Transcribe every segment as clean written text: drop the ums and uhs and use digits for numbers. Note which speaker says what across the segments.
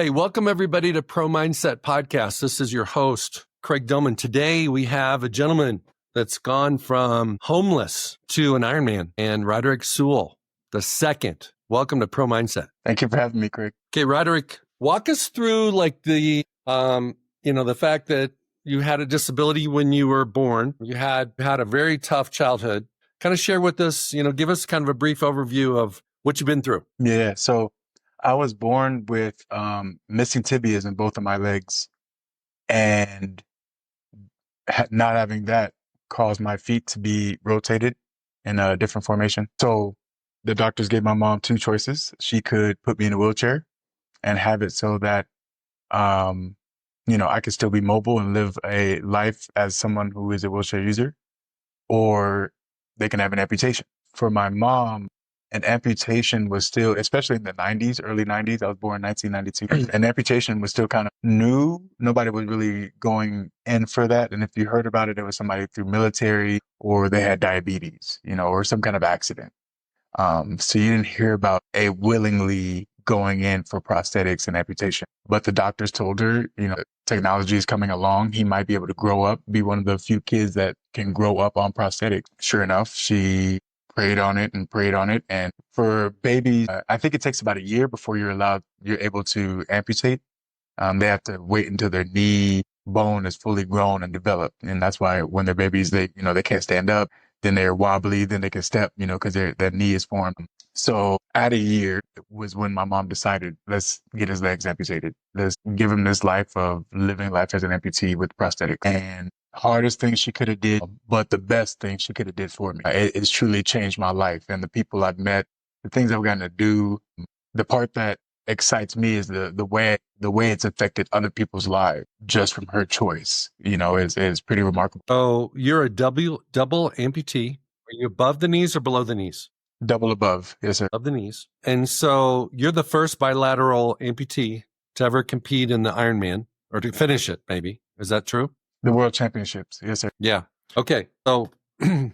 Speaker 1: Hey, welcome everybody to Pro Mindset Podcast. This is your host, Craig Domann. Today we have a gentleman that's gone from homeless to an Ironman, and Roderick Sewell the second. Welcome to Pro Mindset.
Speaker 2: Thank you for having me, Craig.
Speaker 1: Okay, Roderick, walk us through like the fact that you had a disability when you were born. You had a very tough childhood. Kind of share with us, give us kind of a brief overview of what you've been through.
Speaker 2: Yeah, so I was born with missing tibias in both of my legs, and not having that caused my feet to be rotated in a different formation. So the doctors gave my mom two choices. She could put me in a wheelchair and have it so that, I could still be mobile and live a life as someone who is a wheelchair user, or they can have an amputation. For my mom, an amputation was still, especially in the 90s, early 90s, I was born in 1992, an amputation was still kind of new. Nobody was really going in for that. And if you heard about it, it was somebody through military, or they had diabetes, or some kind of accident. So you didn't hear about a willingly going in for prosthetics and amputation. But the doctors told her, technology is coming along. He might be able to grow up, be one of the few kids that can grow up on prosthetics. Sure enough, she prayed on it. And for babies, I think it takes about a year before you're able to amputate. They have to wait until their knee bone is fully grown and developed. And that's why when they're babies, they can't stand up, then they're wobbly, then they can step, because their knee is formed. So at a year was when my mom decided, let's get his legs amputated. Let's give him this life of living life as an amputee with prosthetic. And hardest thing she could have did, but the best thing she could have did for me. It's truly changed my life, and the people I've met, the things I've gotten to do. The part that excites me is the way it's affected other people's lives just from her choice. Is pretty remarkable.
Speaker 1: Oh, you're a double amputee. Are you above the knees or below the knees?
Speaker 2: Double above, yes, sir.
Speaker 1: Above the knees. And so you're the first bilateral amputee to ever compete in the Ironman, or to finish it, maybe. Is that true?
Speaker 2: The World Championships, yes, sir.
Speaker 1: Yeah. Okay. So and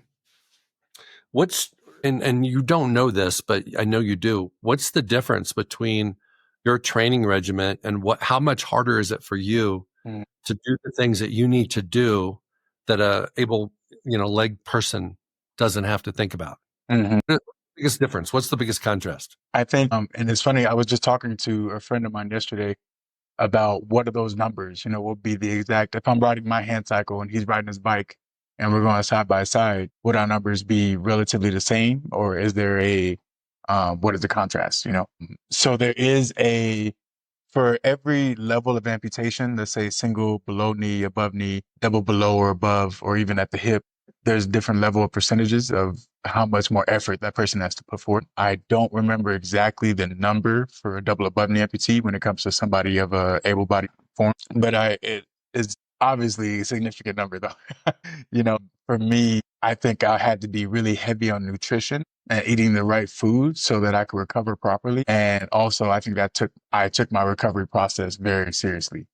Speaker 1: you don't know this, but I know you do. What's the difference between your training regimen and how much harder is it for you to do the things that you need to do that a able, leg person doesn't have to think about?
Speaker 2: Mm-hmm.
Speaker 1: What's the biggest difference? What's the biggest contrast?
Speaker 2: I think, and it's funny, I was just talking to a friend of mine yesterday about what are those numbers, will be the exact, if I'm riding my hand cycle and he's riding his bike and we're going side by side, would our numbers be relatively the same, or is there what is the contrast, So there is for every level of amputation, let's say single, below knee, above knee, double below or above, or even at the hip, there's different level of percentages of how much more effort that person has to put forward. I don't remember exactly the number for a double above knee amputee when it comes to somebody of a able-bodied form, but it is obviously a significant number though. For me, I think I had to be really heavy on nutrition and eating the right food so that I could recover properly. And also I think I took my recovery process very seriously,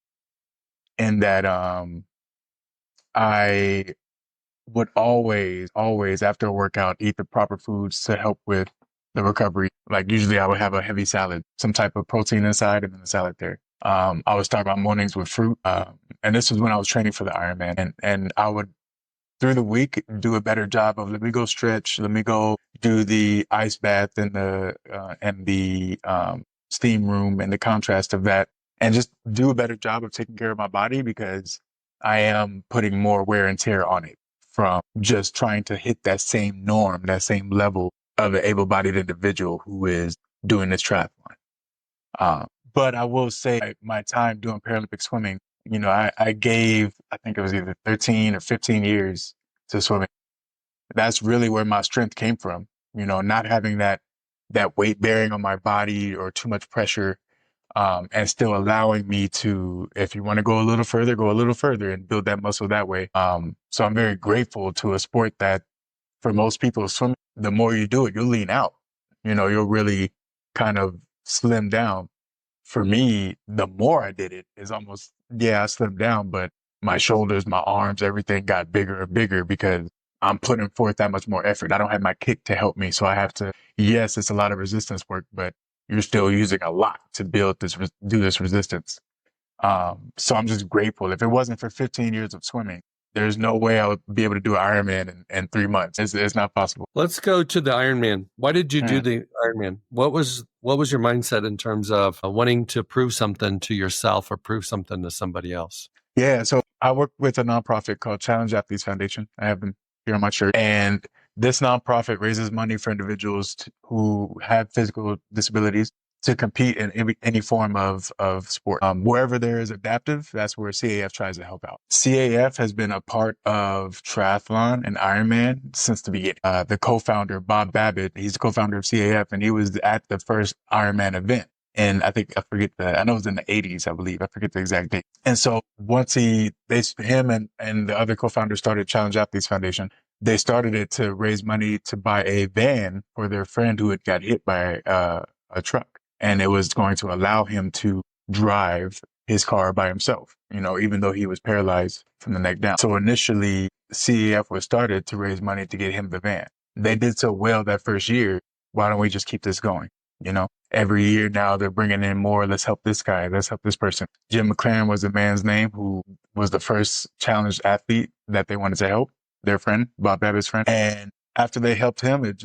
Speaker 2: in that, I would always after a workout eat the proper foods to help with the recovery. Like usually I would have a heavy salad, some type of protein inside, and then a salad there. I would start my mornings with fruit. And this was when I was training for the Ironman, and I would through the week do a better job of, let me go stretch, let me go do the ice bath and the steam room and the contrast of that, and just do a better job of taking care of my body, because I am putting more wear and tear on it from just trying to hit that same norm, that same level of an able-bodied individual who is doing this triathlon. But I will say my time doing Paralympic swimming, I gave, I think it was either 13 or 15 years to swimming. That's really where my strength came from, not having that weight bearing on my body or too much pressure, and still allowing me to, if you want to go a little further and build that muscle that way. So I'm very grateful to a sport that, for most people, swimming, the more you do it, you'll lean out, you'll really kind of slim down. For me, the more I did it, is almost, I slimmed down, but my shoulders, my arms, everything got bigger and bigger because I'm putting forth that much more effort. I don't have my kick to help me. So I have to, yes, it's a lot of resistance work, but you're still using a lot to build this, do this resistance. So I'm just grateful. If it wasn't for 15 years of swimming, there's no way I would be able to do an Ironman in 3 months. It's not possible.
Speaker 1: Let's go to the Ironman. Why did you do the Ironman? What was your mindset in terms of wanting to prove something to yourself or prove something to somebody else?
Speaker 2: Yeah, so I work with a nonprofit called Challenge Athletes Foundation. I have them here on my shirt. And this nonprofit raises money for individuals who have physical disabilities to compete in any form of sport. Wherever there is adaptive, that's where CAF tries to help out. CAF has been a part of triathlon and Ironman since the beginning. The co-founder, Bob Babbitt, he's the co-founder of CAF, and he was at the first Ironman event. And I know it was in the 80s, I believe. I forget the exact date. And so once him and the other co-founder started Challenge Athletes Foundation, they started it to raise money to buy a van for their friend who had got hit by a truck. And it was going to allow him to drive his car by himself, even though he was paralyzed from the neck down. So initially, CAF was started to raise money to get him the van. They did so well that first year. Why don't we just keep this going? Every year now they're bringing in more. Let's help this guy. Let's help this person. Jim McLaren was the man's name who was the first challenged athlete that they wanted to help, their friend, Bob Babbitt's friend. And after they helped him, it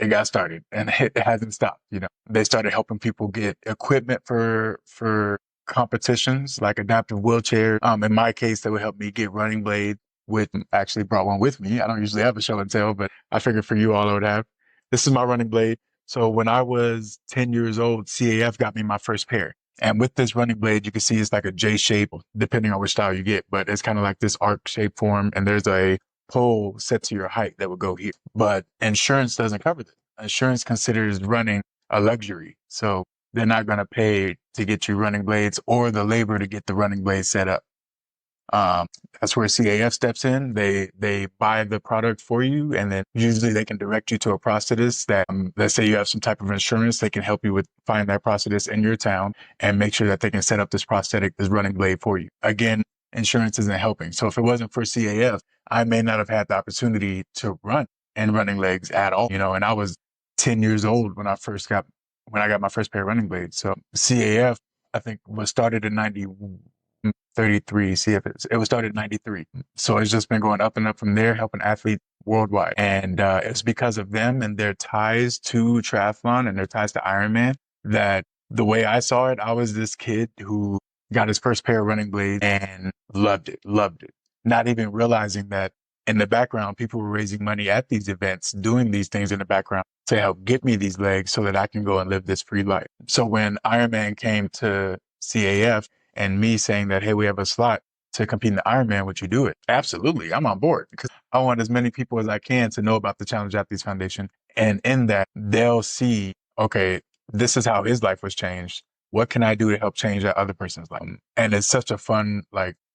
Speaker 2: got started and it hasn't stopped. They started helping people get equipment for competitions like adaptive wheelchair. In my case, they would help me get running blade, which actually brought one with me. I don't usually have a show and tell, but I figured for you all I would have. This is my running blade. So when I was 10 years old, CAF got me my first pair. And with this running blade, you can see it's like a J shape, depending on which style you get, but it's kind of like this arc shape form. And there's a pole set to your height that would go here. But insurance doesn't cover this. Insurance considers running a luxury. So they're not going to pay to get you running blades or the labor to get the running blades set up. That's where CAF steps in. They buy the product for you, and then usually they can direct you to a prosthetist that, let's say you have some type of insurance, they can help you with find that prosthetist in your town and make sure that they can set up this prosthetic, this running blade for you. Again, insurance isn't helping. So if it wasn't for CAF, I may not have had the opportunity to run in running legs at all, and I was 10 years old when I got my first pair of running blades. So CAF, I think, was started in 33. It was started in 93. So it's just been going up and up from there, helping athletes worldwide. And it's because of them and their ties to triathlon and their ties to Ironman that the way I saw it, I was this kid who got his first pair of running blades and loved it. Not even realizing that in the background, people were raising money at these events, doing these things in the background to help get me these legs so that I can go and live this free life. So when Ironman came to CAF, and me saying that, hey, we have a slot to compete in the Ironman, would you do it? Absolutely. I'm on board because I want as many people as I can to know about the Challenge Athletes Foundation. And in that, they'll see, okay, this is how his life was changed. What can I do to help change that other person's life? And it's such a fun,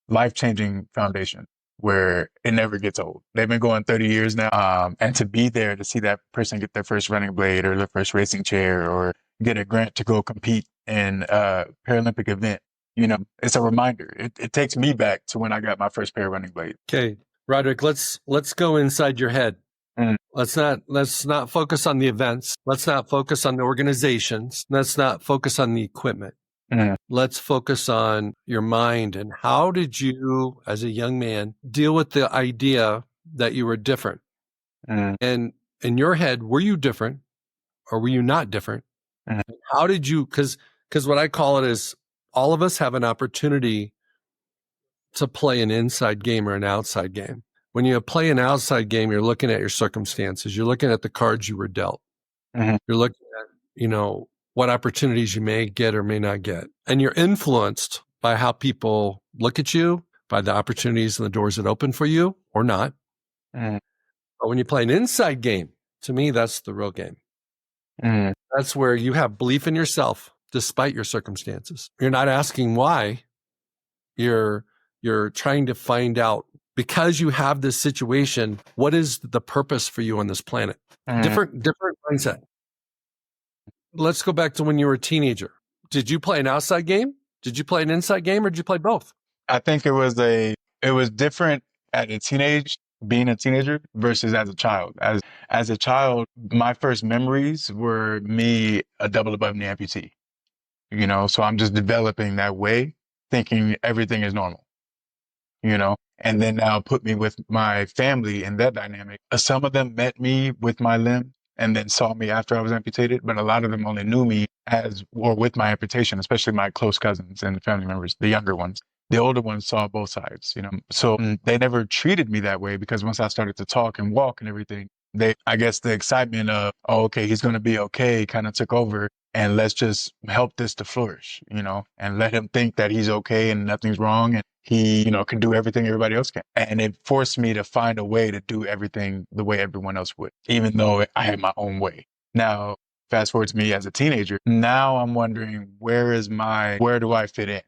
Speaker 2: life-changing foundation where it never gets old. They've been going 30 years now. And to be there to see that person get their first running blade or their first racing chair or get a grant to go compete in a Paralympic event, it's a reminder. It takes me back to when I got my first pair of running blades.
Speaker 1: Okay, Roderick, let's go inside your head. Let's not focus on the events. Let's not focus on the organizations. Let's not focus on the equipment. Let's focus on your mind. And how did you, as a young man, deal with the idea that you were different? And in your head, were you different or were you not different? How did you, because what I call it is, all of us have an opportunity to play an inside game or an outside game. When you play an outside game, you're looking at your circumstances. You're looking at the cards you were dealt. You're looking at, what opportunities you may get or may not get. And you're influenced by how people look at you, by the opportunities and the doors that open for you or not. But when you play an inside game, to me, that's the real game. That's where you have belief in yourself despite your circumstances. You're not asking why. You're trying to find out, because you have this situation, what is the purpose for you on this planet? Different mindset. Let's go back to when you were a teenager. Did you play an outside game? Did you play an inside game, or did you play both?
Speaker 2: I think it was different being a teenager versus as a child. As As a child, my first memories were me a double above knee amputee, so I'm just developing that way, thinking everything is normal, and then now put me with my family in that dynamic. Some of them met me with my limb and then saw me after I was amputated, but a lot of them only knew me as or with my amputation, especially my close cousins and family members, the younger ones. The older ones saw both sides, so they never treated me that way because once I started to talk and walk and everything, I guess the excitement of, oh, okay, he's going to be okay kind of took over, and let's just help this to flourish, and let him think that he's okay and nothing's wrong. And he, can do everything everybody else can. And it forced me to find a way to do everything the way everyone else would, even though I had my own way. Now, fast forward to me as a teenager. Now I'm wondering, where do I fit in?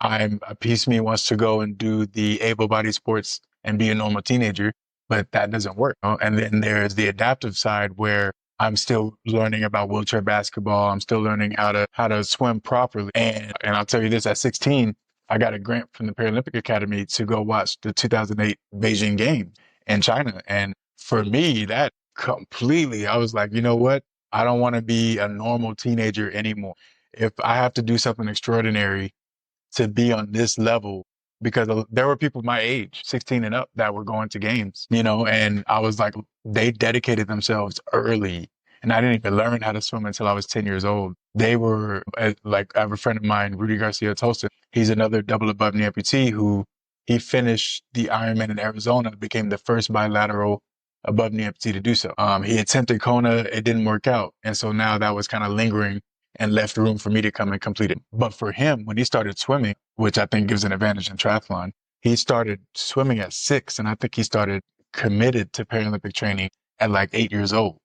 Speaker 2: I'm a piece of me wants to go and do the able-bodied sports and be a normal teenager, but that doesn't work. And then there's the adaptive side where I'm still learning about wheelchair basketball. I'm still learning how to swim properly. And I'll tell you this, at 16, I got a grant from the Paralympic Academy to go watch the 2008 Beijing Games in China. And for me, that completely, I was like, you know what? I don't want to be a normal teenager anymore. If I have to do something extraordinary to be on this level, because there were people my age, 16 and up, that were going to games, and I was like, they dedicated themselves early. And I didn't even learn how to swim until I was 10 years old. They were like, I have a friend of mine, Rudy Garcia Tosta. He's another double above knee amputee who he finished the Ironman in Arizona, became the first bilateral above knee amputee to do so. He attempted Kona, it didn't work out. And so now that was kind of lingering and left room for me to come and complete it. But for him, when he started swimming, which I think gives an advantage in triathlon, he started swimming at 6. And I think he started committed to Paralympic training at like 8 years old,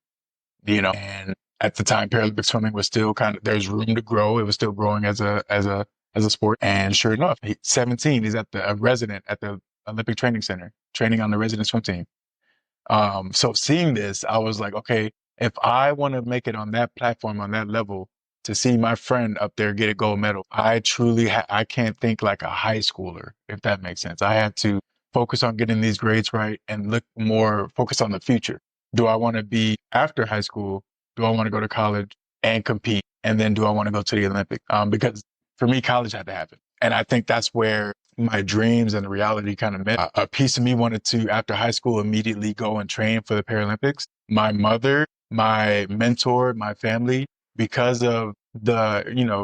Speaker 2: and at the time, Paralympic swimming was still there's room to grow. It was still growing as a sport. And sure enough, 17, he's a resident at the Olympic Training Center, training on the resident swim team. So seeing this, I was like, okay, if I want to make it on that platform, on that level, to see my friend up there get a gold medal, I truly, I can't think like a high schooler, if that makes sense. I had to focus on getting these grades right and look more focused on the future. Do I want to be after high school? Do I want to go to college and compete? And then do I want to go to the Olympics? Because for me, college had to happen. And I think that's where my dreams and the reality kind of met. A piece of me wanted to, after high school, immediately go and train for the Paralympics. My mother, my mentor, my family, because of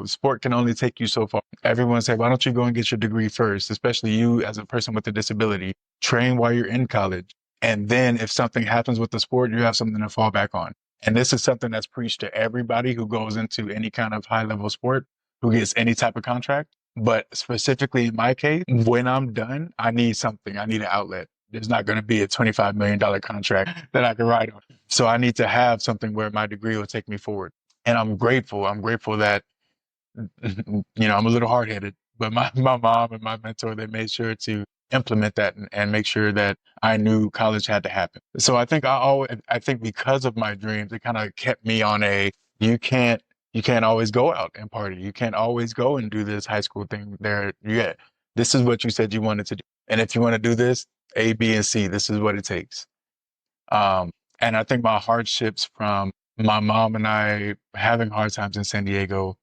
Speaker 2: sport can only take you so far. Everyone said, why don't you go and get your degree first, especially you as a person with a disability, train while you're in college. And then if something happens with the sport, you have something to fall back on. And this is something that's preached to everybody who goes into any kind of high level sport, who gets any type of contract. But specifically in my case, when I'm done, I need something. I need an outlet. There's not going to be a $25 million contract that I can ride on. So I need to have something where my degree will take me forward. And I'm grateful. I'm grateful that, I'm a little hard headed, but my mom and my mentor, they made sure to implement that and make sure that I knew college had to happen. So I think I think because of my dreams, it kind of kept me on you can't always go out and party. You can't always go and do this high school thing there. Yeah. This is what you said you wanted to do. And if you want to do this, A, B, and C, this is what it takes. And I think my hardships from my mom and I having hard times in San Diego,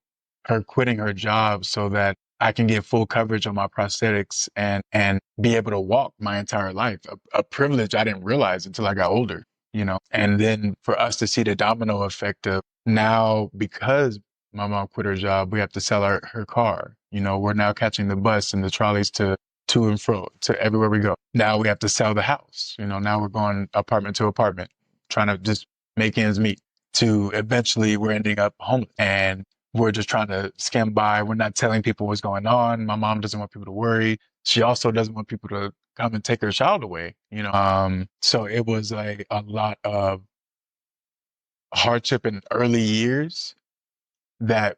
Speaker 2: her quitting her job so that I can get full coverage on my prosthetics and be able to walk my entire life, a privilege I didn't realize until I got older, and then for us to see the domino effect of now, because my mom quit her job, we have to sell her car. We're now catching the bus and the trolleys to and fro to everywhere we go. Now we have to sell the house. Now we're going apartment to apartment, trying to just make ends meet, to eventually we're ending up homeless and we're just trying to skim by. We're not telling people what's going on. My mom doesn't want people to worry. She also doesn't want people to come and take her child away, So it was a lot of hardship in early years that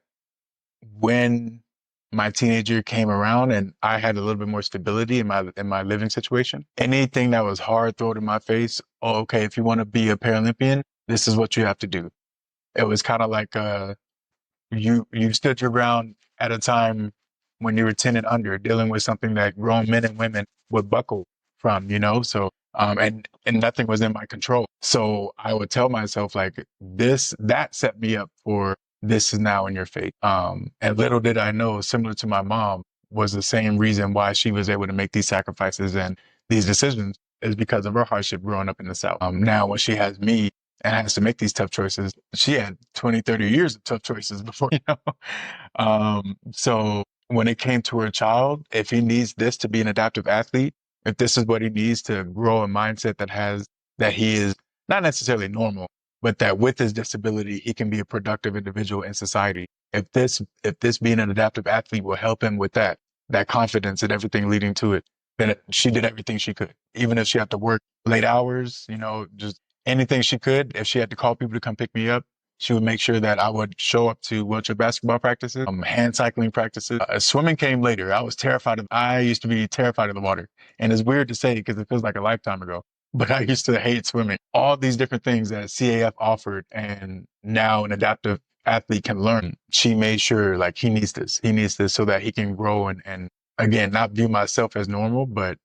Speaker 2: when my teenager came around and I had a little bit more stability in my living situation, anything that was hard thrown in my face, oh, okay, if you want to be a Paralympian, this is what you have to do. It was kind of like you stood your ground at a time when you were 10 and under, dealing with something that grown men and women would buckle from, So And nothing was in my control. So I would tell myself like that set me up for this is now in your fate. And little did I know, similar to my mom, was the same reason why she was able to make these sacrifices and these decisions is because of her hardship growing up in the South. Now when she has me and has to make these tough choices, she had 20, 30 years of tough choices before, So when it came to her child, if he needs this to be an adaptive athlete, if this is what he needs to grow a mindset that he is not necessarily normal, but that with his disability, he can be a productive individual in society. If this being an adaptive athlete will help him with that confidence and everything leading to it, then she did everything she could. Even if she had to work late hours, just anything she could. If she had to call people to come pick me up, she would make sure that I would show up to wheelchair basketball practices, hand cycling practices. Swimming came later. I used to be terrified of the water. And it's weird to say because it feels like a lifetime ago, but I used to hate swimming. All these different things that CAF offered and now an adaptive athlete can learn. She made sure like he needs this so that he can grow and again, not view myself as normal, but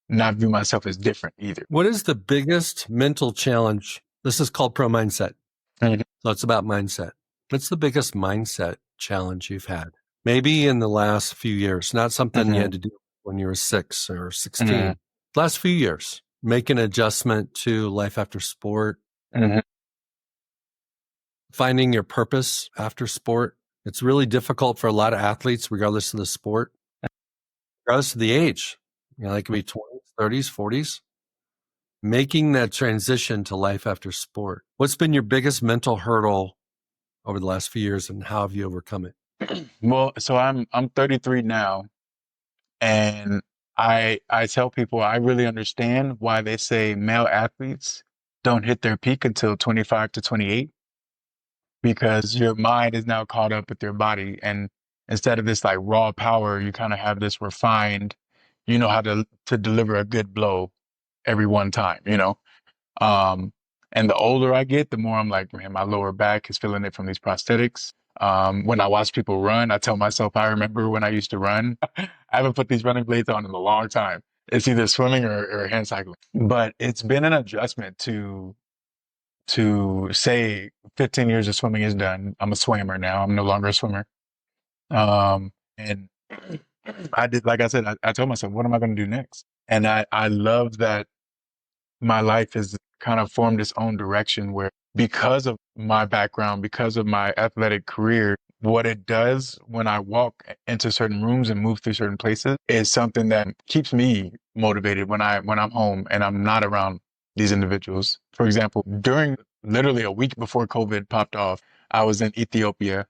Speaker 2: not view myself as different either.
Speaker 1: What is the biggest mental challenge? This is called Pro Mindset.
Speaker 2: Mm-hmm.
Speaker 1: So it's about mindset. What's the biggest mindset challenge you've had? Maybe in the last few years, not something you had to do when you were 6 or 16. Last few years, make an adjustment to life after sport, finding your purpose after sport. It's really difficult for a lot of athletes, regardless of the sport, regardless of the age. They could be 20s, 30s, 40s. Making that transition to life after sport. What's been your biggest mental hurdle over the last few years and how have you overcome it?
Speaker 2: Well, so I'm 33 now, and I tell people I really understand why they say male athletes don't hit their peak until 25 to 28 because your mind is now caught up with your body, and instead of this like raw power, you kind of have this refined, you know how to deliver a good blow every one time, and the older I get, the more I'm like, man, my lower back is feeling it from these prosthetics. When I watch people run, I tell myself, I remember when I used to run. I haven't put these running blades on in a long time. It's either swimming or hand cycling. But it's been an adjustment to say 15 years of swimming is done. I'm a swimmer now. I'm no longer a swimmer. And I did, like I said, I told myself, what am I going to do next? And I love that my life has kind of formed its own direction where because of my background, because of my athletic career, what it does when I walk into certain rooms and move through certain places is something that keeps me motivated when I'm home and I'm not around these individuals. For example, during literally a week before COVID popped off, I was in Ethiopia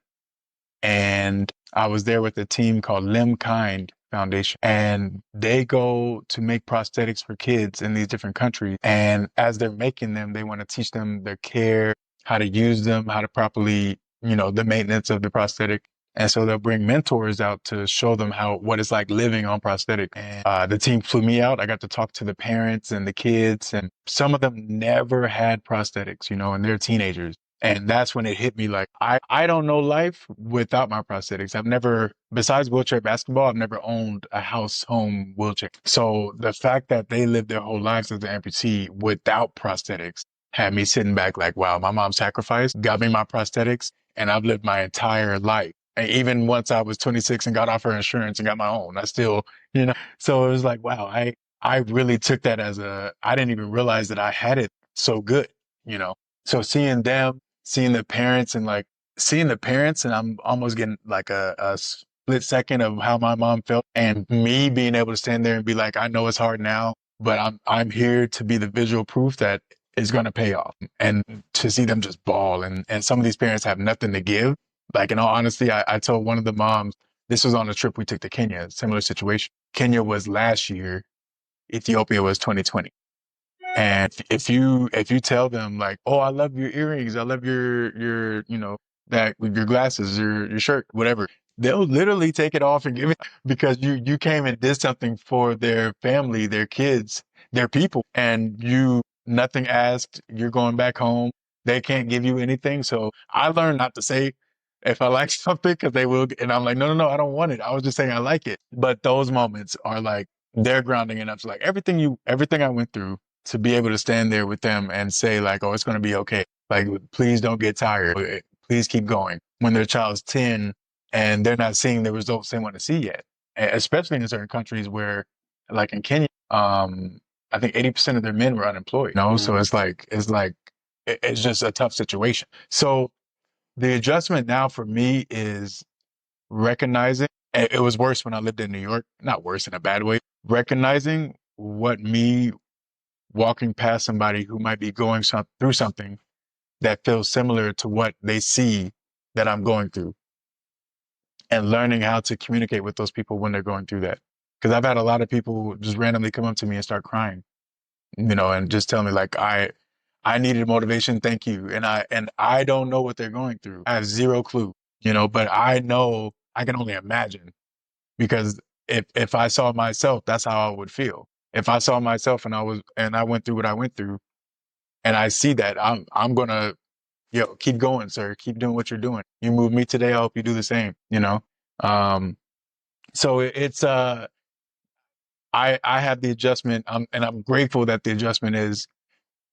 Speaker 2: and I was there with a team called Limb Kind Foundation, and they go to make prosthetics for kids in these different countries. And as they're making them, they want to teach them their care, how to use them, how to properly, the maintenance of the prosthetic. And so they'll bring mentors out to show them what it's like living on prosthetic. And the team flew me out. I got to talk to the parents and the kids, and some of them never had prosthetics, and they're teenagers. And that's when it hit me like, I don't know life without my prosthetics. I've never, besides wheelchair basketball, I've never owned a home wheelchair. So the fact that they lived their whole lives as an amputee without prosthetics had me sitting back like, wow, my mom sacrificed, got me my prosthetics, and I've lived my entire life. And even once I was 26 and got off her insurance and got my own, I still, so it was like, wow, I really took that as I didn't even realize that I had it so good, So seeing the parents and I'm almost getting like a split second of how my mom felt and me being able to stand there and be like, I know it's hard now, but I'm here to be the visual proof that it's going to pay off. And to see them just bawl and some of these parents have nothing to give. Like in all honesty, I told one of the moms, this was on a trip we took to Kenya, similar situation. Kenya was last year. Ethiopia was 2020. And if you tell them like, oh, I love your earrings, I love your that with your glasses, your shirt, whatever, they'll literally take it off and give it because you came and did something for their family, their kids, their people, and you nothing asked, you're going back home. They can't give you anything. So I learned not to say if I like something because they will, and I'm like, no, I don't want it. I was just saying I like it. But those moments are like they're grounding enough. So like everything I went through to be able to stand there with them and say like, oh, it's going to be okay. Like, please don't get tired. Please keep going. When their child's 10 and they're not seeing the results they want to see yet, especially in certain countries where, like in Kenya, I think 80% of their men were unemployed. You know, so it's just a tough situation. So the adjustment now for me is recognizing it was worse when I lived in New York, not worse in a bad way, recognizing what me walking past somebody who might be going through something that feels similar to what they see that I'm going through, and learning how to communicate with those people when they're going through that. Because I've had a lot of people just randomly come up to me and start crying, you know, and just tell me like, I needed motivation. Thank you. And I don't know what they're going through. I have zero clue, you know, but I know I can only imagine, because if I saw myself, that's how I would feel. If I saw myself and I went through what I went through, and I see that, I'm gonna, keep going, sir. Keep doing what you're doing. You moved me today. I hope you do the same, you know? So it's, I have the adjustment, and I'm grateful that the adjustment is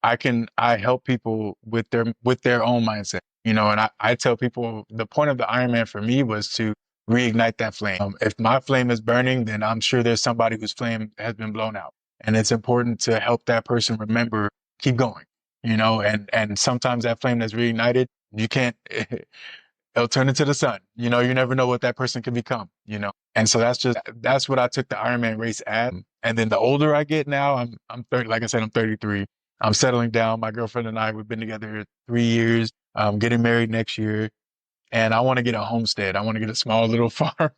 Speaker 2: I help people with their own mindset, you know, and I tell people the point of the Ironman for me was to reignite that flame. If my flame is burning, then I'm sure there's somebody whose flame has been blown out. And it's important to help that person remember, keep going, you know, and sometimes that flame that's reignited, you can't, it'll turn into the sun. You know, you never know what that person can become, you know? And so that's what I took the Ironman race at. And then the older I get now, I'm 30, like I said, I'm 33. I'm settling down. My girlfriend and I, we've been together 3 years. I'm getting married next year. And I want to get a homestead. I want to get a small little farm,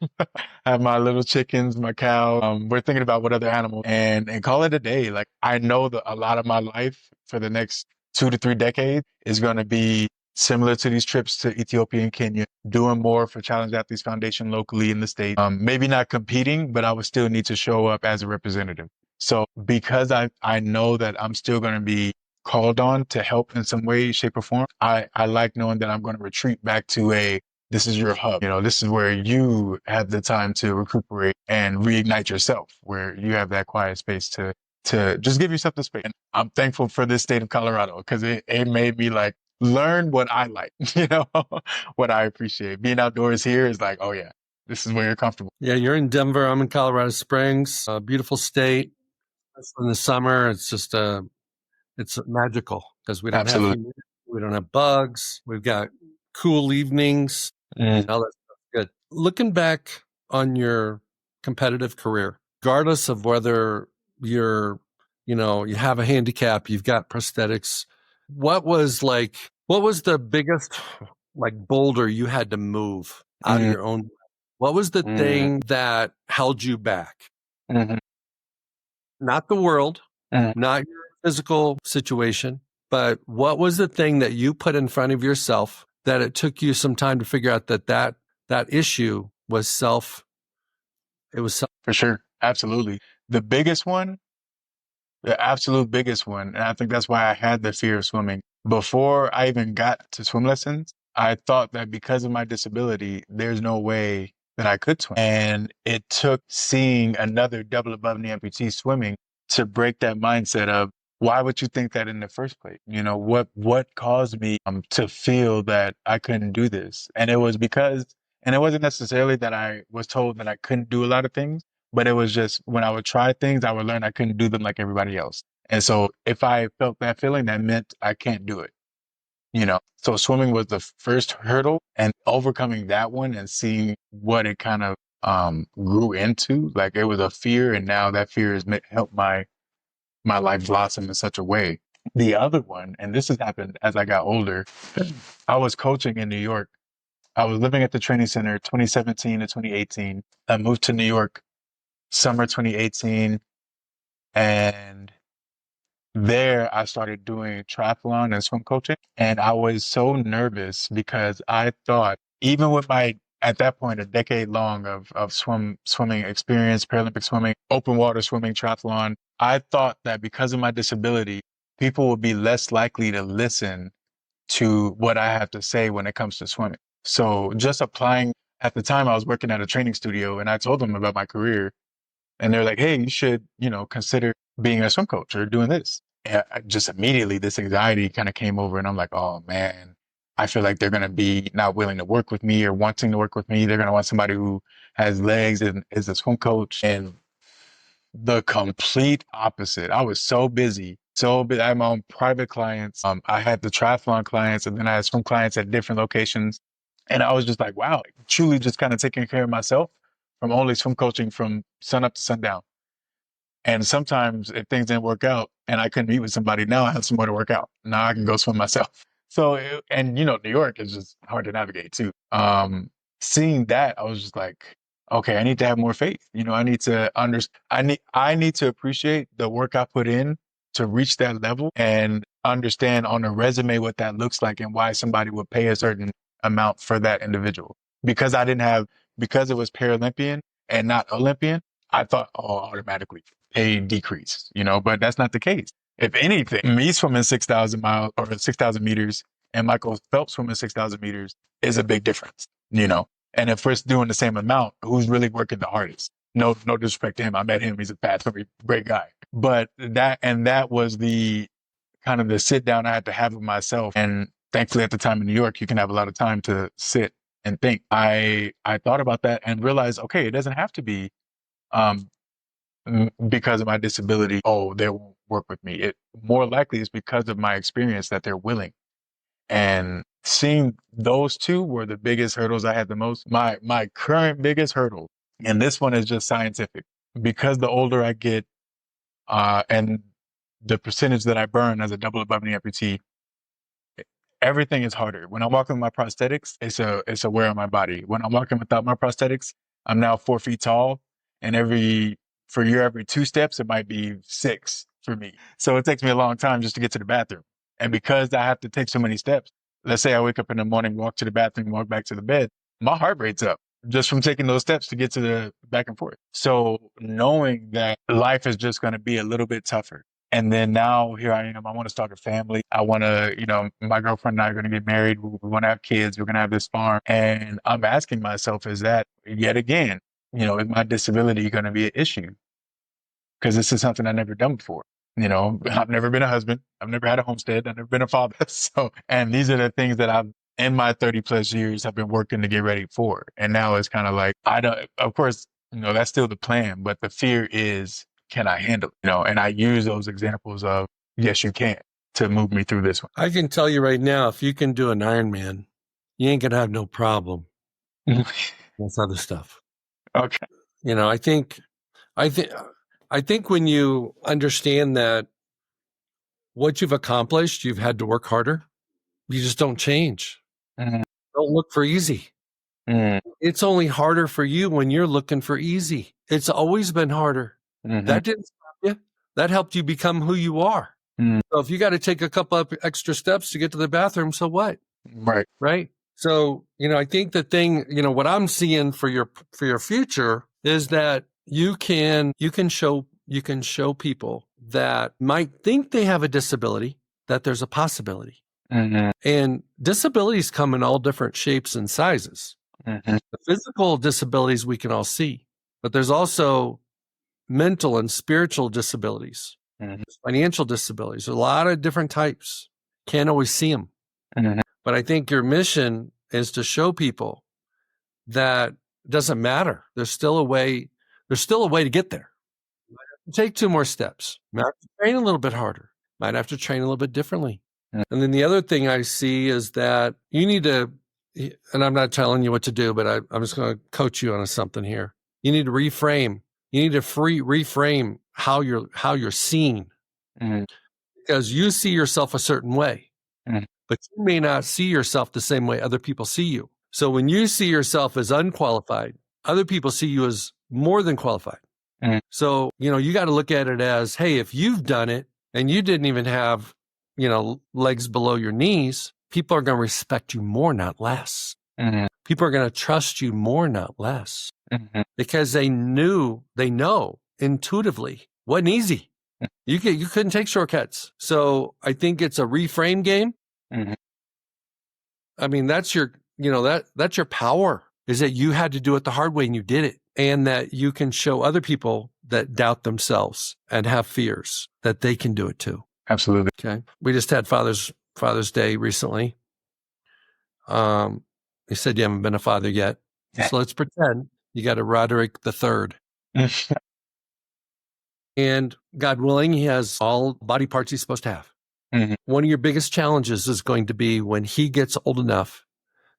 Speaker 2: have my little chickens, my cow. We're thinking about what other animals, and call it a day. Like, I know that a lot of my life for the next 2 to 3 decades is going to be similar to these trips to Ethiopia and Kenya, doing more for Challenge Athletes Foundation locally in the state. Maybe not competing, but I would still need to show up as a representative. So because I know that I'm still going to be called on to help in some way, shape, or form, I like knowing that I'm going to retreat back to this is your hub. You know, this is where you have the time to recuperate and reignite yourself, where you have that quiet space to just give yourself the space. And I'm thankful for this state of Colorado, because it made me like learn what I like, you know, what I appreciate. Being outdoors here is like, oh yeah, this is where you're comfortable.
Speaker 1: Yeah, you're in Denver. I'm in Colorado Springs, a beautiful state. In the summer, it's magical because we don't have
Speaker 2: Absolutely.
Speaker 1: humidity, we don't have bugs, we've got cool evenings. All that stuff's good. Looking back on your competitive career, regardless of whether you have a handicap, you've got prosthetics, what was the biggest like boulder you had to move out of your own? What was the thing that held you back? Not the world, not your physical situation, but what was the thing that you put in front of yourself that it took you some time to figure out that issue was
Speaker 2: For sure. Absolutely. The biggest one, the absolute biggest one, and I think that's why I had the fear of swimming. Before I even got to swim lessons, I thought that because of my disability, there's no way that I could swim. And it took seeing another double above knee amputee swimming to break that mindset of, why would you think that in the first place? You know, what caused me to feel that I couldn't do this? And it was because, and it wasn't necessarily that I was told that I couldn't do a lot of things, but it was just when I would try things, I would learn I couldn't do them like everybody else. And so if I felt that feeling, that meant I can't do it, you know? So swimming was the first hurdle, and overcoming that one and seeing what it kind of grew into. Like, it was a fear, and now that fear has helped my life blossom in such a way. The other one, and this has happened as I got older, I was coaching in New York. I was living at the training center 2017 to 2018. I moved to New York summer 2018, and there I started doing triathlon and swim coaching. And I was so nervous because I thought, even with my, at that point, a decade long of swimming experience, Paralympic swimming, open water swimming, triathlon, I thought that because of my disability, people would be less likely to listen to what I have to say when it comes to swimming. So just applying, at the time I was working at a training studio, and I told them about my career, and they're like, hey, you should, consider being a swim coach or doing this. just immediately this anxiety kind of came over, and I'm like, oh man, I feel like they're going to be not willing to work with me or wanting to work with me. They're going to want somebody who has legs and is a swim coach. And the complete opposite. I was so busy. I had my own private clients. I had the triathlon clients, and then I had swim clients at different locations. And I was just like, wow, truly just kind of taking care of myself from only swim coaching from sun up to sundown. And sometimes if things didn't work out and I couldn't meet with somebody, now I have somewhere to work out. Now I can go swim myself. So, and you know, New York is just hard to navigate too. Seeing that, I was just like, okay, I need to have more faith. You know, I need to I need to appreciate the work I put in to reach that level and understand on a resume what that looks like and why somebody would pay a certain amount for that individual. Because because it was Paralympian and not Olympian, I thought, oh, automatically pay decrease, you know, but that's not the case. If anything, me swimming 6,000 miles or 6,000 meters and Michael Phelps swimming 6,000 meters is a big difference, you know. And if we're doing the same amount, who's really working the hardest? No disrespect to him. I met him. He's a fast, great guy. But that was the kind of the sit down I had to have with myself. And thankfully at the time in New York, you can have a lot of time to sit and think. I thought about that and realized, okay, it doesn't have to be because of my disability, oh, they won't work with me. It more likely is because of my experience that they're willing. And seeing those two were the biggest hurdles I had the most. My current biggest hurdle, and this one is just scientific, because the older I get, and the percentage that I burn as a double above knee amputee, everything is harder. When I'm walking with my prosthetics, it's a wear on my body. When I'm walking without my prosthetics, I'm now 4 feet tall, and every 2 steps, it might be 6 for me. So it takes me a long time just to get to the bathroom. And because I have to take so many steps, let's say I wake up in the morning, walk to the bathroom, walk back to the bed, my heart rate's up just from taking those steps to get to the back and forth. So knowing that life is just going to be a little bit tougher. And then now here I am, I want to start a family. I want to, you know, my girlfriend and I are going to get married. We want to have kids. We're going to have this farm. And I'm asking myself, is that yet again, you know, is my disability going to be an issue? Because this is something I've never done before. You know, I've never been a husband. I've never had a homestead. I've never been a father. So, and these are the things that I've, in my 30 plus years, have been working to get ready for. And now it's kind of like, of course, you know, that's still the plan, but the fear is, can I handle it? You know, and I use those examples of, yes, you can, to move me through this one.
Speaker 1: I can tell you right now, if you can do an Ironman, you ain't going to have no problem with other stuff.
Speaker 2: Okay.
Speaker 1: You know, I think when you understand that what you've accomplished, you've had to work harder. You just don't change.
Speaker 2: Mm-hmm.
Speaker 1: Don't look for easy. Mm-hmm. It's only harder for you when you're looking for easy. It's always been harder. Mm-hmm. That didn't stop you. That helped you become who you are. Mm-hmm. So if you got to take a couple of extra steps to get to the bathroom, so what? Right. So, you know, I think the thing, you know, what I'm seeing for your future is that you can show people that might think they have a disability, that there's a possibility. Mm-hmm. And disabilities come in all different shapes and sizes. Mm-hmm. The physical disabilities we can all see, but there's also mental and spiritual disabilities, mm-hmm. financial disabilities, a lot of different types. Can't always see them. Mm-hmm. But I think your mission is to show people that it doesn't matter. There's still a way to get there. Take 2 more steps. Might have to train a little bit harder. Might have to train a little bit differently. Mm-hmm. And then the other thing I see is that you need to, and I'm not telling you what to do, but I'm just going to coach you on something here. You need to reframe. You need to reframe how you're seen. Mm-hmm. Because you see yourself a certain way, mm-hmm. but you may not see yourself the same way other people see you. So when you see yourself as unqualified, other people see you as more than qualified. Mm-hmm. So, you know, you got to look at it as, hey, if you've done it and you didn't even have, you know, legs below your knees, people are going to respect you more, not less. Mm-hmm. People are going to trust you more, not less. Mm-hmm. Because they know intuitively wasn't easy. Mm-hmm. You couldn't take shortcuts. So I think it's a reframe game. Mm-hmm. I mean, that's your power, is that you had to do it the hard way and you did it. And that you can show other people that doubt themselves and have fears that they can do it too.
Speaker 2: Absolutely.
Speaker 1: Okay. We just had Father's Day recently. You said you haven't been a father yet. So let's pretend you got a Roderick the third. And God willing, he has all body parts he's supposed to have.
Speaker 2: Mm-hmm.
Speaker 1: One of your biggest challenges is going to be when he gets old enough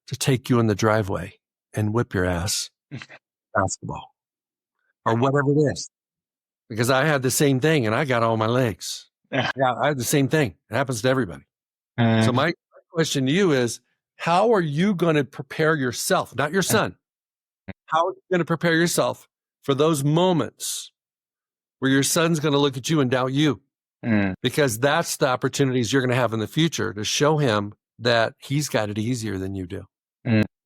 Speaker 1: to take you in the driveway and whip your ass basketball or whatever it is. Because I had the same thing and I got all my legs. Yeah, I had the same thing. It happens to everybody. So my question to you is, how are you going to prepare yourself, not your son? How are you going to prepare yourself for those moments where your son's going to look at you and doubt you? Because that's the opportunities you're going to have in the future to show him that he's got it easier than you do,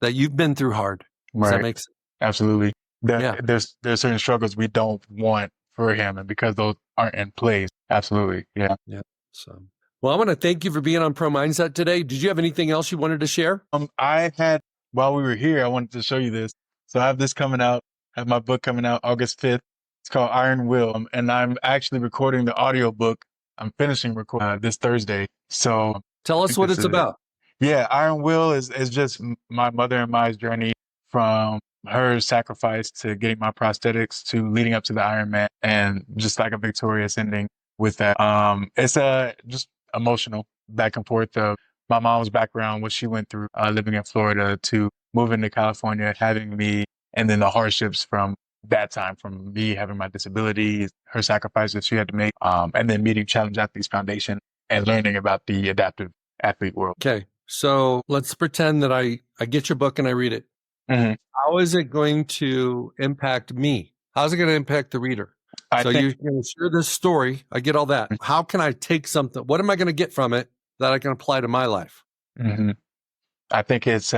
Speaker 1: that you've been through hard. Does that make sense?
Speaker 2: Absolutely. There's certain struggles we don't want for him, and because those aren't in place. Absolutely. Yeah.
Speaker 1: So, well, I want to thank you for being on Pro Mindset today. Did you have anything else you wanted to share?
Speaker 2: While we were here, I wanted to show you this. So I have this coming out. I have my book coming out August 5th. It's called Iron Will. And I'm actually recording the audio book. I'm finishing recording this Thursday. So
Speaker 1: tell us what it's about.
Speaker 2: Yeah. Iron Will is just my mother and my journey from her sacrifice to getting my prosthetics to leading up to the Ironman, and just like a victorious ending with that. It's just emotional back and forth of my mom's background, what she went through living in Florida to moving to California, having me, and then the hardships from that time, from me having my disabilities, her sacrifices she had to make, and then meeting Challenge Athletes Foundation and learning about the adaptive athlete world.
Speaker 1: Okay. So let's pretend that I get your book and I read it. Mm-hmm. How is it going to impact me? How's it going to impact the reader? You're going to share this story. I get all that. How can I take something? What am I going to get from it that I can apply to my life?
Speaker 2: Mm-hmm. I think it's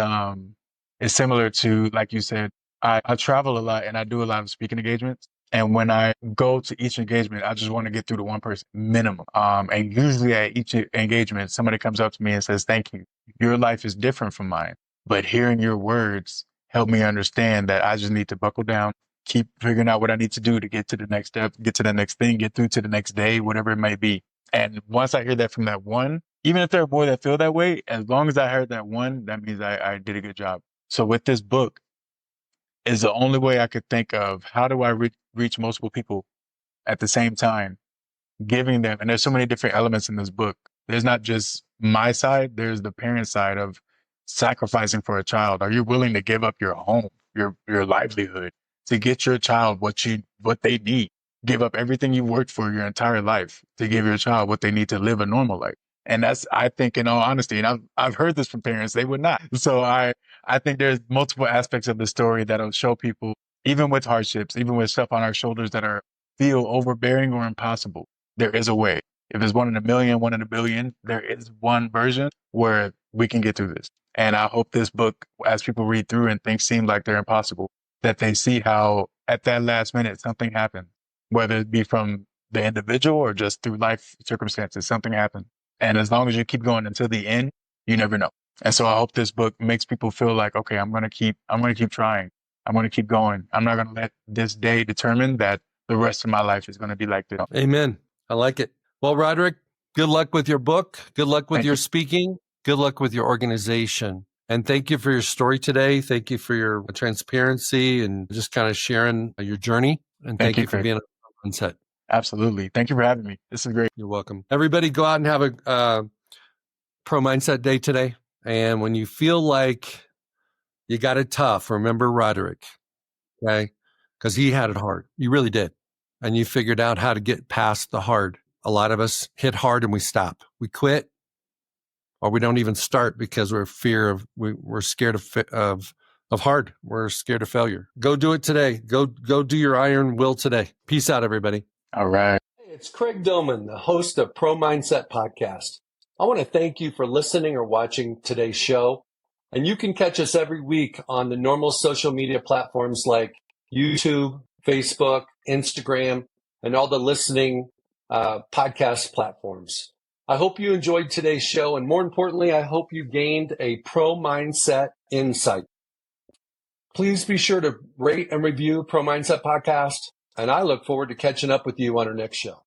Speaker 2: similar to, like you said, I travel a lot and I do a lot of speaking engagements. And when I go to each engagement, I just want to get through to one person minimum. And usually at each engagement, somebody comes up to me and says, "Thank you. Your life is different from mine. But hearing your words help me understand that I just need to buckle down, keep figuring out what I need to do to get to the next step, get to the next thing, get through to the next day, whatever it may be." And once I hear that from that one, even if there are more that feel that way, as long as I heard that one, that means I did a good job. So with this book is the only way I could think of, how do I reach multiple people at the same time, giving them, and there's so many different elements in this book. There's not just my side, there's the parent side of sacrificing for a child. Are you willing to give up your home, your livelihood to get your child what they need? Give up everything you worked for your entire life to give your child what they need to live a normal life. And that's, I think, in all honesty, and I've heard this from parents, they would not. So I think there's multiple aspects of the story that'll show people, even with hardships, even with stuff on our shoulders that feel overbearing or impossible, there is a way. If it's 1 in a million, 1 in a billion, there is one version where we can get through this. And I hope this book, as people read through and things seem like they're impossible, that they see how at that last minute something happened, whether it be from the individual or just through life circumstances, something happened. And as long as you keep going until the end, you never know. And so I hope this book makes people feel like, okay, I'm going to keep trying. I'm going to keep going. I'm not going to let this day determine that the rest of my life is going to be like this.
Speaker 1: Amen. I like it. Well, Roderick, good luck with your book. Good luck with your speaking. Good luck with your organization. And thank you for your story today. Thank you for your transparency and just kind of sharing your journey. And thank you for being on set.
Speaker 2: Absolutely. Thank you for having me. This is great.
Speaker 1: You're welcome. Everybody go out and have a Pro Mindset Day today. And when you feel like you got it tough, remember Roderick, okay? Because he had it hard. You really did. And you figured out how to get past the hard. A lot of us hit hard and we stop. We quit, or we don't even start because we're scared of hard. We're scared of failure. Go do it today. Go do your Iron Will today. Peace out, everybody.
Speaker 2: All right.
Speaker 1: Hey, it's Craig Domann, the host of Pro Mindset Podcast. I want to thank you for listening or watching today's show. And you can catch us every week on the normal social media platforms like YouTube, Facebook, Instagram, and all the listening podcast platforms. I hope you enjoyed today's show. And more importantly, I hope you gained a Pro Mindset insight. Please be sure to rate and review Pro Mindset Podcast. And I look forward to catching up with you on our next show.